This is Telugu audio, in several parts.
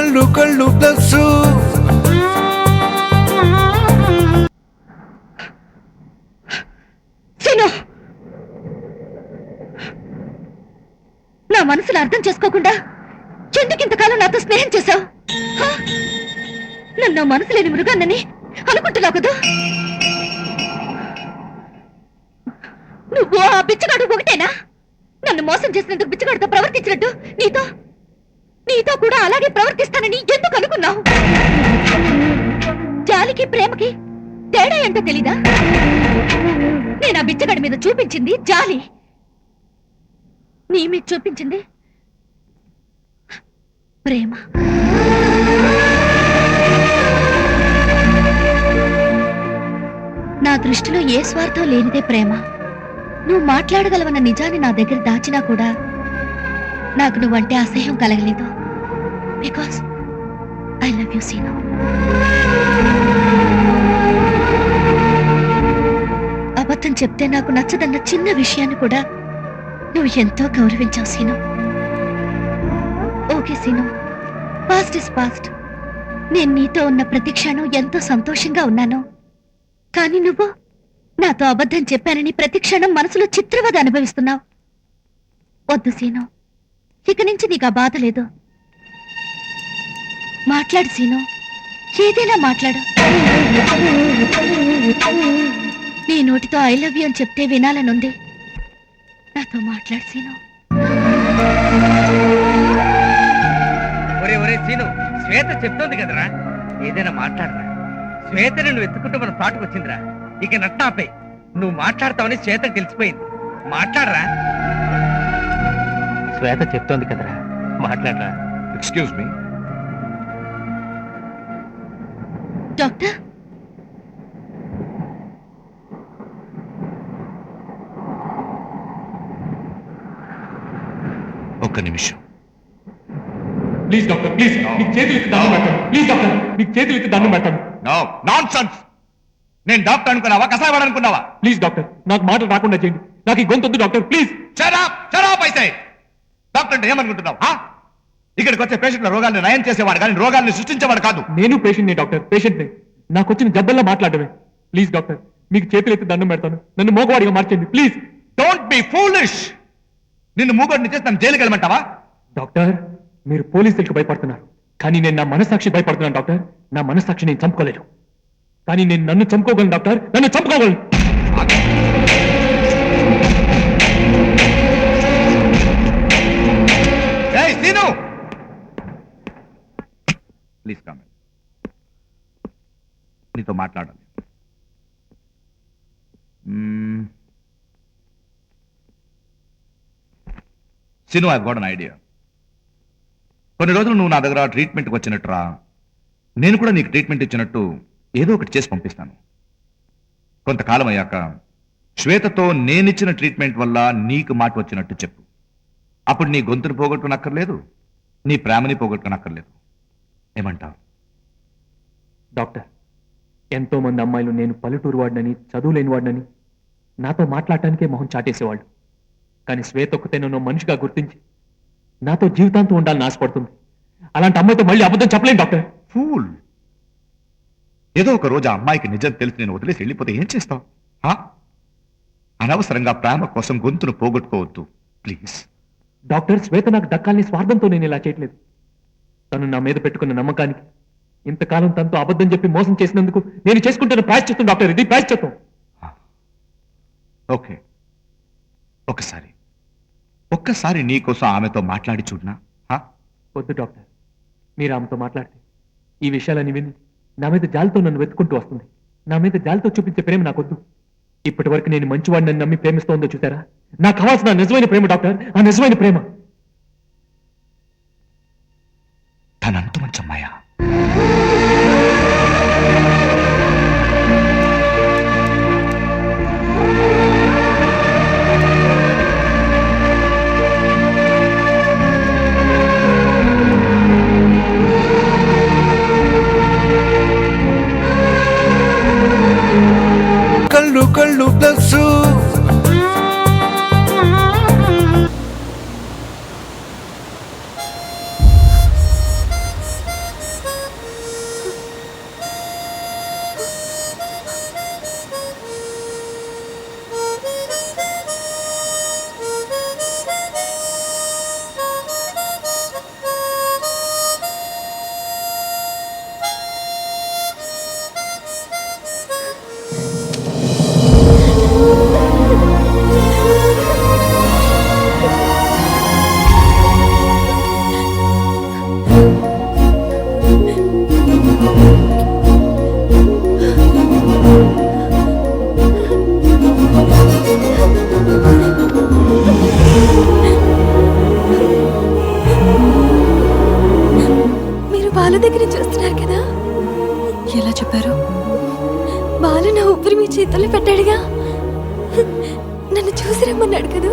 కళ్ళు కళ్ళు ప్లస్ నా మనసును అర్థం చేసుకోకుండా ఎందుకింతకాలం నాతో స్నేహం చేశావు? నన్ను మనసు లేని మృగాన్నని అనుకుంటున్నావు కదా? నువ్వు ఆ బిచ్చగాడు ఒకటేనా? నన్ను మోసం చేసినందుకు బిచ్చగాడితో ప్రవర్తించినట్టు నీతో కూడా అలాగే ప్రవర్తిస్తానని ఎందుకు అనుకున్నావు? జాలికి ప్రేమకి తేడా ఏంటో తెలీదా? నేను ఆ బిచ్చగాడి మీద చూపించింది జాలి, నీ మీద చూపించింది ప్రేమ. నా దృష్టిలో ఏ స్వార్థం లేనిదే ప్రేమ. నువ్వు మాట్లాడగలవన్న నిజాన్ని నా దగ్గర దాచినా కూడా నాకు నువ్వంటే అసహ్యం కలగలేదు. Because I love you Seenu. అబద్ధం చెప్తే నాకు నచ్చదన్న చిన్న విషయాన్ని కూడా నువ్వు ఎంతో గౌరవించావు Seenu. Okay Seenu, past is past. నేను నీతో ఉన్న ప్రతి క్షణం ఎంతో సంతోషంగా ఉన్నాను. కానీ నువ్వు నాతో అబద్ధం చెప్పానని ప్రతి క్షణం మనసులో చిత్రవద అనుభవిస్తున్నావు. వద్దు సీను, ఇక నుంచి నీకు ఆ బాధ లేదు. మాట్లాడు సీను, ఏదైనా మాట్లాడు. నీ నోటితో ఐ లవ్ యూ అని చెప్తే వినాలనుంది. నాతో మాట్లాడు సీను. ఒరే సీను, శ్వేత చెప్తోంది కదరా, ఏదైనా మాట్లాడరా. శ్వేతని నువ్వు ఎత్తుకుంటూ మన పాటకు వచ్చిందిరా. ఇక నట్టాపై నువ్వు మాట్లాడతావని శ్వేతకు తెలిసిపోయింది. మాట్లాడరా. శ్వేత చెప్తోంది కదరా, మాట్లాడరా. Excuse me doctor. ఒక్క నిమిషం ప్లీజ్ డాక్టర్, ప్లీజ్ మీకు చేతులు ఎత్తి దండం పెట్టండి. ప్లీజ్ డాక్టర్, మీకు చేతులు ఎత్తి దండం పెట్టండి. No nonsense. నేను డాక్టర్ అనుకున్నావా, కసాయవాడు అనుకున్నావా? ప్లీజ్ డాక్టర్, నాకు మాటలు రాకుండా చేయండి. నాకు ఈ గొంతొద్దు డాక్టర్, ప్లీజ్. చరాప్ అయితే డాక్టర్ అంటే ఏమనుకుంటున్నావు? ఇక్కడికి వచ్చే పేషెంట్ల రోగాల్ని నయం చేసేవాడు కానీ రోగాల్ని సృష్టించేవాడు కాదు. నేను పేషెంట్ని డాక్టర్, పేషెంట్ని. నాకు వచ్చిన జబ్బల్లో మాట్లాడమే. ప్లీజ్ డాక్టర్, మీకు చేతులు ఎత్తి దండం పెడతాను. నన్ను మోగవాడిగా మార్చండి ప్లీజ్. Don't be foolish. నిన్ను మూగోడిని చేసి నన్ను జైలుకి వెళ్ళమంటావా? డాక్టర్, మీరు పోలీసులకు భయపడుతున్నారు, కానీ నేను నా మనస్సాక్షి భయపడుతున్నాను డాక్టర్. నా మనస్సాక్షి నేను చంపుకోలేను, కానీ నేను నన్ను చంపుకోగలను డాక్టర్, నన్ను చంపుకోగలను. Please come. నీతో మాట్లాడాలి. Sinu, I got an idea. కొన్ని రోజులు నువ్వు నా దగ్గర ట్రీట్మెంట్కి వచ్చినట్టు రా, నేను కూడా నీకు ట్రీట్మెంట్ ఇచ్చినట్టు ఏదో ఒకటి చేసి పంపిస్తాను. కొంతకాలం అయ్యాక శ్వేతతో నేనిచ్చిన ట్రీట్మెంట్ వల్ల నీకు మాట వచ్చినట్టు చెప్పు. అప్పుడు నీ గొంతును పోగొట్టునక్కర్లేదు, నీ ప్రేమని పోగొట్టునక్కర్లేదు. ఏమంటావు? డాక్టర్, ఎంతో మంది అమ్మాయిలు నేను పల్లెటూరు వాడినని, చదువు లేని వాడినని నాతో మాట్లాడటానికే మొహం చాటేసేవాళ్ళు. కానీ శ్వేత ఒక్కతే నన్ను మనిషిగా గుర్తించి నాతో జీవితాంతం ఉండాలని ఆశపడుతుంది. అలాంటి అమ్మాయితో మళ్ళీ అబద్ధం చెప్పలేను డాక్టర్. ఫూల్. ఏదో ఒక రోజు ఆ అమ్మాయికి నిజం తెలిసి నేను వదిలేసి వెళ్ళిపోతే ఏం చేస్తావు? అనవసరంగా ప్రేమ కోసం గొంతును పోగొట్టుకోవద్దు ప్లీజ్. డాక్టర్, శ్వేత నాకు దక్కాలని స్వార్థంతో నేను ఇలా చేయట్లేదు. తను నా మీద పెట్టుకున్న నమ్మకానికి, ఇంతకాలం తనతో అబద్ధం చెప్పి మోసం చేసినందుకు నేను చేసుకుంటున్న ప్రాయశ్చిత్తం డాక్టర్, ఇది ప్రాయశ్చిత్తం. ఓకే, ఒక్కసారి నీకోసం ఆమెతో మాట్లాడి చూడనా? వద్దు డాక్టర్, మీరు ఆమెతో మాట్లాడితే ఈ విషయాలని విని నా మీద జాలితో నన్ను వెతుకుంటూ వస్తుంది. నా మీద జాలితో చూపించే ప్రేమ నాకొద్దు. ఇప్పటి వరకు నేను మంచివాడిని నమ్మి ప్రేమిస్తోందో చూసారా? నాకు కావాల్సిన నిజమైన ప్రేమ డాక్టర్, ఆ నిజమైన ప్రేమ. తనంత మంచి అమ్మాయా? కళ్ళు కళ్ళు ప్లస్ బాలు దగ్గర చూస్తున్నారు కదా? ఎలా చెప్పారు? బాలు నా ఊపిరి మీ చేతుల్లో పెట్టాడుగా. నన్ను చూసి రమ్మన్నాడు కదా.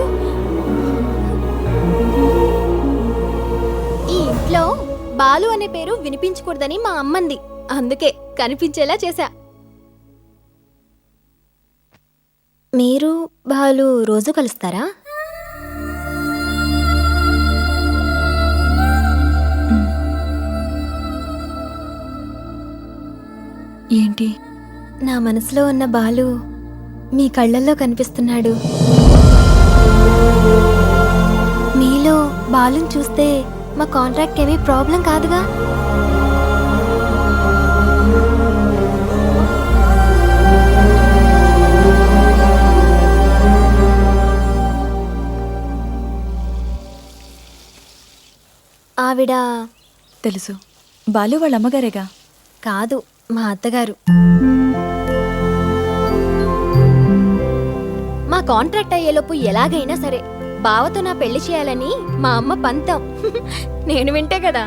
ఈ ఇంట్లో బాలు అనే పేరు వినిపించకూడదని మా అమ్మంది. అందుకే కనిపించేలా చేశా. మీరు బాలు రోజు కలుస్తారా? ఏంటి? నా మనసులో ఉన్న బాలు మీ కళ్ళల్లో కనిపిస్తున్నాడు. మీలో బాలుని చూస్తే మా కాంట్రాక్ట్ ఏమీ ప్రాబ్లం కాదుగా. ఆవిడ తెలుసు, బాలు వాళ్ళ అమ్మగారేగా. కాదు, మా అత్తగారు. మా కాంట్రాక్ట్ అయ్యేలోపు ఎలాగైనా సరే బావతో నా పెళ్లి చేయాలని మా అమ్మ పంతం. నేను వింటే కదా.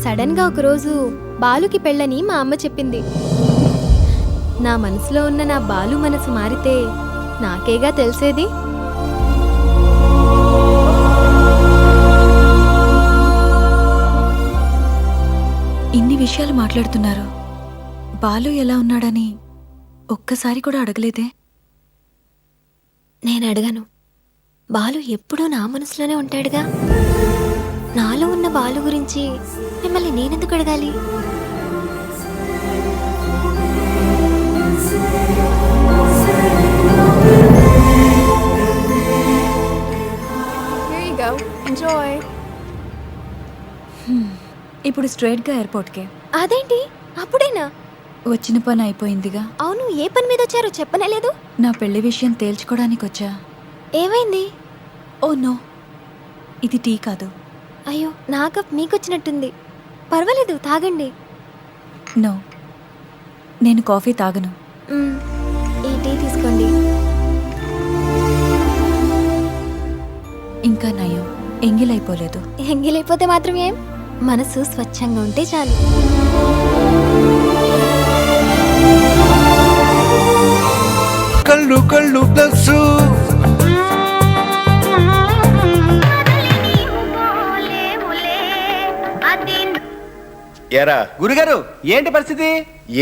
సడన్ గా ఒకరోజు బాలుకి పెళ్ళని మా అమ్మ చెప్పింది. నా మనసులో ఉన్న నా బాలు మనసు మారితే నాకేగా తెలిసేది. ఇన్ని విషయాలు మాట్లాడుతున్నారు. బాలు ఎలా ఉన్నాడని ఒక్కసారి కూడా అడగలేదే? నేను అడగను. బాలు ఎప్పుడూ నా మనసులోనే ఉంటాడుగా. నాలో ఉన్న బాలు గురించి మిమ్మల్ని నేనెందుకు అడగాలి? ఇప్పుడు స్ట్రైట్గా ఎయిర్పోర్ట్కే. అదేంటి అప్పుడేనా? వచ్చిన పని అయిపోయిందిగా. అవును, ఏ పని మీద వచ్చారో చెప్పనే లేదు. నా పెళ్లి విషయం తేల్చుకోవడానికి వచ్చా. ఏమైంది? ఓ నో, ఇది టీ కాదు. అయ్యో, నా కప్ మీకొచ్చినట్టుంది. పర్వాలేదు, తాగండి. నో, నేను కాఫీ తాగను. ఈ టీ తీసుకోండి. ఇంకా నయం, ఎంగిలైపోలేదు. ఎంగిలైపోతే మాత్రం ఏం, మనసు స్వచ్ఛంగా ఉంటే చాలు. కళ్ళు కళ్ళు ప్లస్ ఎరా గురుగారు, ఏంటి పరిస్థితి?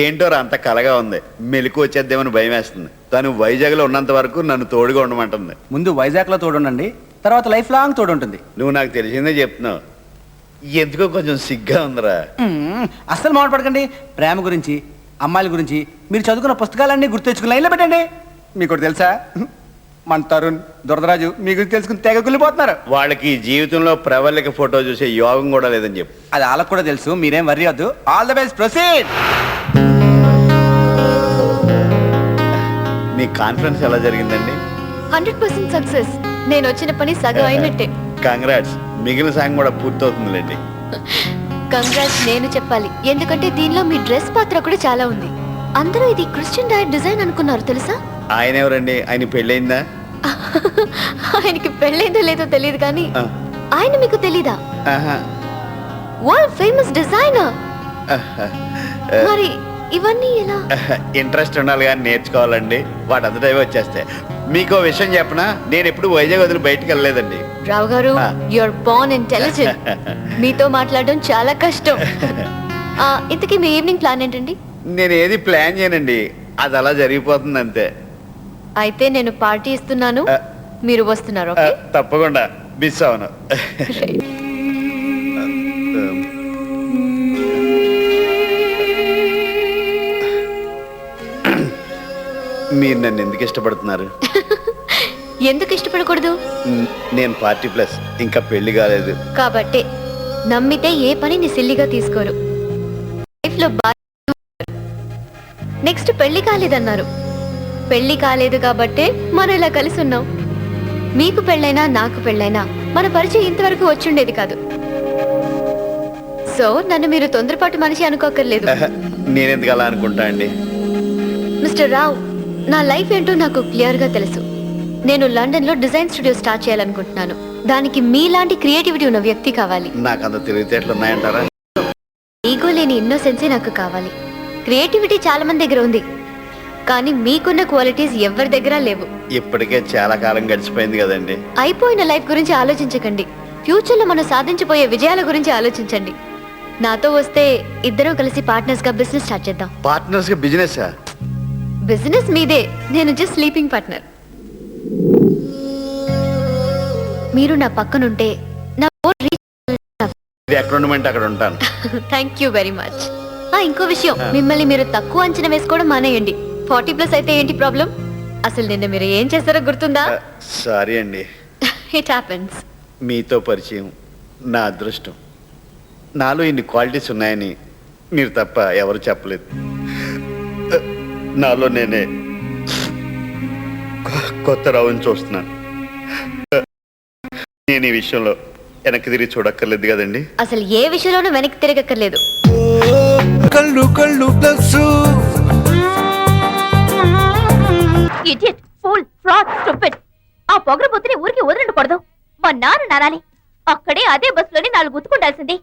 ఏంటోరా అంత కలగా ఉంది. మెలకు వచ్చేద్దామని భయం వేస్తుంది. తను వైజాగ్ లో ఉన్నంత వరకు నన్ను తోడుగా ఉండమంటుంది. ముందు వైజాగ్ లో తోడుండండి, తర్వాత లైఫ్ లాంగ్ తోడుంటుంది. నువ్వు నాకు తెలిసిందే చెప్తున్నావు. ఎందుకో కొంచెం సిగ్గా ఉందిరా. అస్సలు మాట్లాడకండి. ప్రేమ గురించి, అమ్మాయిల గురించి మీరు చదువుకున్న పుస్తకాలన్నీ గుర్తు తెచ్చుకుని లైన్లో పెట్టండి. మీకు ఒకటి తెలుసా, మన తరుణ్, దురదరాజు మీ గురించి తెలుసుకుని తెగ కుళ్ళిపోతున్నారు. వాళ్ళకి ఈ జీవితంలో ప్రవల్లిక ఫోటో చూసే యోగం కూడా లేదని చెప్పు. అది వాళ్ళకు కూడా తెలుసు, మీరేం వర్రీ వద్దు. All the best, proceed. Me conference ఎలా జరిగిందండి? 100% సక్సెస్. నేను వచ్చిన పని సగం అయినట్టే. కంగ్రాట్స్. మిగిలిన సాంగ్ కూడా పూర్తవుతుందిలేండి. కంగ్రాట్స్ నేను చెప్పాలి, ఎందుకంటే దీనిలో మీ డ్రెస్ పాత్ర కూడా చాలా ఉంది. అందరూ ఇది క్రిస్టియన్ డైట్ డిజైన్ అనుకున్నారు తెలుసా? ఆయన ఎవరండి? ఆయన పెళ్ళయిందా? ఆయనకి పెళ్ళైందో లేదో తెలియదు కానీ ఆయన మీకు తెలీదా? ఆహా. World famous designer. మరి ఇవన్నీ ఎలా? ఇంట్రెస్ట్ ఉండాలి కానీ నేర్చుకోవాలండి. వాటంతటా వచ్చేస్తాయి. మీకో విషయం చెప్పనా, నేను ఎప్పుడు వైజాగ్ వదిలి బయటికి వెళ్ళలేదండి. రావు గారు, యూఆర్ బోర్న్ ఇంటెలిజెంట్. మీతో మాట్లాడడం చాలా కష్టం. ఇంతకీ మీ ఈవినింగ్ ప్లాన్ ఏంటండి? నేను ఏది ప్లాన్ చేయనండి, అది అలా జరిగిపోతుంది అంతే. అయితే నేను పార్టీ ఇస్తున్నాను, మీరు వస్తున్నారు. ఓకే? తప్పకుండా మిస్ అవును. మీరు నన్ను ఎందుకు ఇష్టపడుతున్నారు? ఎందుకు ఇష్టపడకూడదు? నేను పార్టీ ప్లస్, ఇంకా పెళ్లి కాలేదు కాబట్టి. నమ్మితే ఏ పనిని సిల్లిగా తీసుకోరు. లైఫ్ లో నెక్స్ట్ పెళ్లి కాలేదన్నారు. పెళ్లి కాలేదు కాబట్టే మనం ఇలా కలిసి ఉన్నాం. మీకు పెళ్ళైనా నాకు పెళ్ళైనా మన పరిచయం ఇంతవరకు వచ్చుండేది కాదు. సో నన్ను మీరు తొందరపాటు మనిషి అనుకోకర్లేదు. నేనెందుకు అలా అనుకుంటా అండి? మిస్టర్ రావ్, నా లైఫ్ ఏంటో నాకు క్లియర్ గా తెలుసు. నేను లండన్ లో డిజైన్ స్టూడియో స్టార్ట్ చేయాలనుకుంటున్నాను. దానికి మీలాంటి క్రియేటివిటీ ఉన్న వ్యక్తి కావాలి. నాకు అంత తెలివితేటలు ఉన్నాయంటారా? ఈగో లేని ఇన్నోసెన్సే నాకు కావాలి. క్రియేటివిటీ చాలా మంది దగ్గర ఉంది, కానీ మీకున్న క్వాలిటీస్ ఎవరి దగ్గర లేవు. ఇప్పటికే చాలా కాలం గడిచిపోయింది కదండి. అయిపోయిన లైఫ్ గురించి ఆలోచించకండి. ఫ్యూచర్ లో మనం సాధించబోయే విజయాల గురించి ఆలోచించండి. నాతో వస్తే ఇద్దరం కలిసి పార్ట్నర్స్ గా బిజినెస్ స్టార్ట్ చేద్దాం. పార్ట్నర్స్ గా బిజినెస్? బిజినెస్ మీదే, నేను జస్ట్ స్లీపింగ్ పార్ట్నర్. మీరు నా పక్కనుంటే నా ఇది ఎక్కడ ఉండమంటే అక్కడ ఉంటాను. Thank you very much. ఇంకో విషయం, మిమ్మల్ని మీరు తక్కువ అంచనా వేసుకోవడం మానేయండి. 40+ అయితే ఏంటి ప్రాబ్లం? అసలు నిన్న మీరు ఏం చేస్తారో గుర్తుందా? సారీ అండి. It happens. మీతో పరిచయం నా అదృష్టం. నాలో ఇన్ని క్వాలిటీస్ ఉన్నాయని మీరు తప్ప ఎవరు చెప్పలేదు. నాలో నేనే కొత్త రావుని చూస్తున్నాను. నేను ఈ విషయంలో వెనక్కి తిరిగి చూడక్కర్లేదు కదండి. అసలు ఏ విషయంలోనూ వెనక్కి తిరగక్కర్లేదు. కళ్ళు కళ్ళు plus idiot, fool, fraud, stupid. ఆ పొగరబోతుని ఊరికి వదిలిండకూడదు. మా నాన్న నానాలి. అక్కడే అదే బస్సులోని 4 గుద్దుకుండాల్సింది.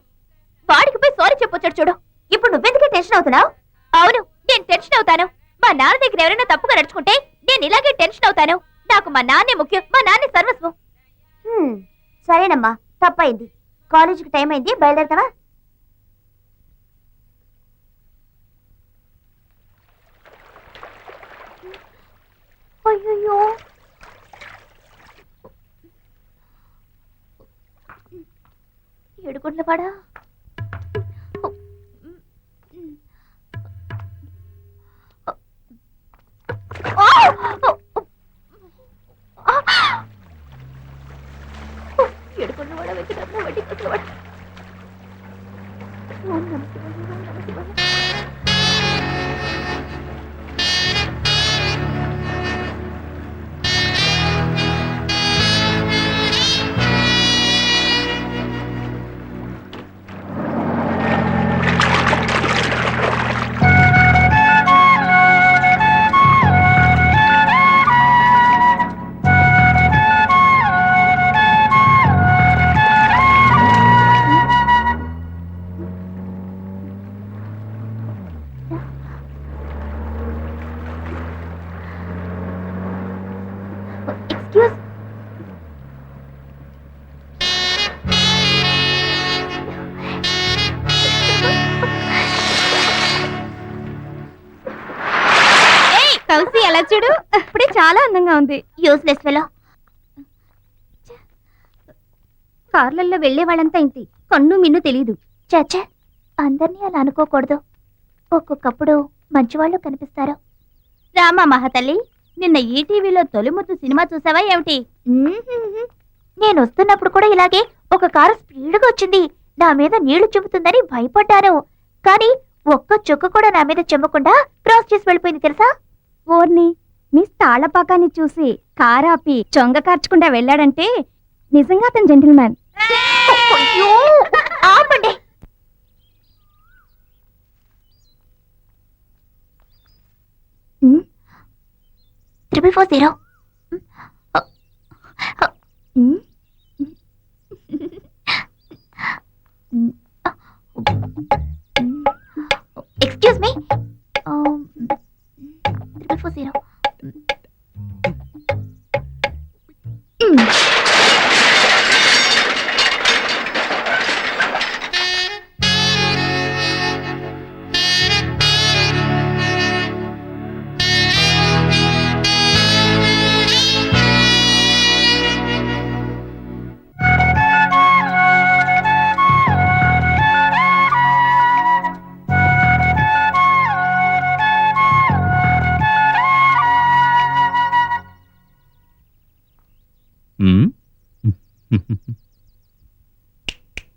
వాడికి పోయి సారీ చెప్పొచ్చాడు చూడు. ఇప్పుడు నువ్వెందుకే టెన్షన్ అవుతున్నావు? అవును, నేను టెన్షన్ అవుతాను. మా నాన్న దగ్గర ఎవరైనా తప్పుగా నడుచుకుంటే నేను ఇలాగే టెన్షన్ అవుతాను. నాకు మా నాన్నే ముఖ్యం, మా నాన్నే సర్వస్వం. సరేనమ్మా, తప్పైంది. కాలేజీకి టైం అయింది, బయలుదేరతావా? అయ్యో, ఏడుగుండ్ల పడా. ఏడుగుండ్ల పడ వెంకటరమణ వడ్డీ కొట్ల పడ. ఓం నమః శివాయ, ఓం నమః శివాయ. Excuse. కౌసి ఎలా చూడు, ఇప్పుడే చాలా అందంగా ఉంది. Useless fellow. కార్లల్లో వెళ్లే వాళ్ళంతా ఇంటి కన్ను మిన్ను తెలీదు. చచ్చా, అందరినీ అలా అనుకోకూడదు. ఒక్కొక్కప్పుడు మంచివాళ్ళు కనిపిస్తారు. రామా మహాతల్లి, నిన్న ఈటీవీలో తొలిముద్దు సినిమా చూసావా ఏమిటి? నేను వస్తున్నప్పుడు కూడా ఇలాగే ఒక కారు స్పీడ్గా వచ్చింది. నా మీద నీళ్లు చెబుతుందని భయపడ్డాను. కానీ ఒక్క చుక్క కూడా నా మీద చెమ్మకుండా క్రాస్ చేసి వెళ్ళిపోయింది తెలుసా? ఓర్ని, మీ తాళపాకాన్ని చూసి కారాపి చొంగ కార్చకుండా వెళ్ళాడంటే నిజంగా అతను జెంటిల్మ్యాన్. ఆపండి. Triple 40. Excuse me. 340.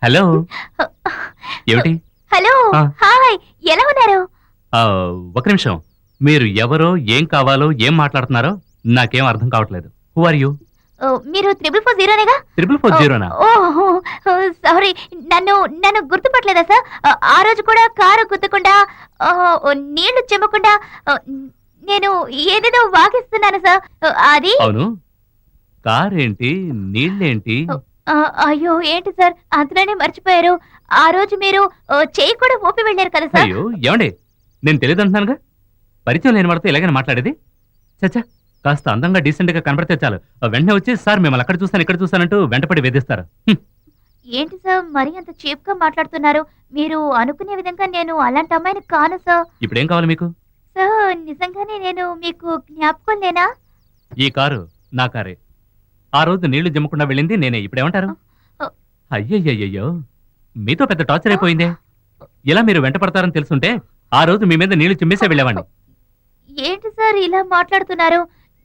హలో, ఏమిటి? హలో, ఆ. హాయ్, ఎలా ఉన్నారు? ఒక నిమిషం, మీరు ఎవరో, ఏం కావాలో, ఏం మాట్లాడుతున్నారో నాకేం అర్థం కావట్లేదు. Who are you? మీరు 440నేగా? 440నా? ఓహో, సారీ, నన్ను గుర్తుపట్టలేదా సార్? ఆ రోజు కూడా కారు గుద్దకుండా నీళ్లు చెమ్మకుండా నేను ఏదేదో వాగిస్తున్నాను సార్. అది అవును, కారేంటి, నీళ్ళేంటి, అయ్యో ఏంటి సార్ అంతలోనే మర్చిపోయారు. ఆ రోజు మీరు చేయి కూడా ఊపి వెళ్ళారు కదా సార్. అయ్యో ఏమండి, నేను తెలియదు అంటున్నానుగా. పరిచయం లేని వాడితో ఇలాగైనా మాట్లాడేది. చచ్చా, కాస్త అందంగా డీసెంట్ గా కనబడితే చాలు వెంటనే వచ్చి సార్ మిమ్మల్ని అక్కడ చూస్తాను ఇక్కడ చూస్తానంటూ వెంటపడి వేధిస్తారు. ఏంటి సార్ మరీ అంత చీప్ గా మాట్లాడుతున్నారు. మీరు అనుకునే విధంగా నేను అలాంటి అమ్మాయిని కాను సార్. ఇప్పుడేం కావాలి మీకు? సార్ నిజంగానే నేను మీకు జ్ఞాపకం లేనా? ఈ కారు నా కారే. ఆ రోజు నీళ్లు జమ్మకుండా వెళ్ళింది నేనే. ఇప్పుడేమంటారు? అయ్యయ్యయ్యో, మీతో పెద్ద టార్చర్ అయిపోయిందే. ఇలా మీరు వెంట పడతారని తెలుసుంటే ఆ రోజు మీ మీద నీళ్లు చిమ్మేసే వెళ్ళేవాడిని. ఏంటి సార్ ఇలా మాట్లాడుతున్నారు?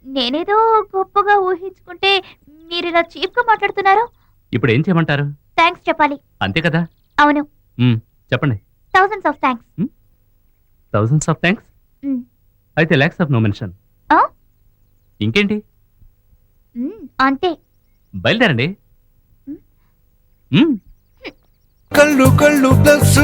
నేనేదో గొప్పగా ఊహించుకుంటే మీరు ఇలా చీప్ గా మాట్లాడుతున్నారు. ఇప్పుడు ఏం చేయమంటారు? థ్యాంక్స్ చెప్పాలి. అంతే కదా? అవును. చెప్పండి. Thousands of thanks. Thousands of thanks. అయితే లాక్స్ ఆఫ్ నో మెన్షన్. ఇంకేంటి? అంతే. బయలుదేరండి. కళ్ళు కళ్ళు ప్లస్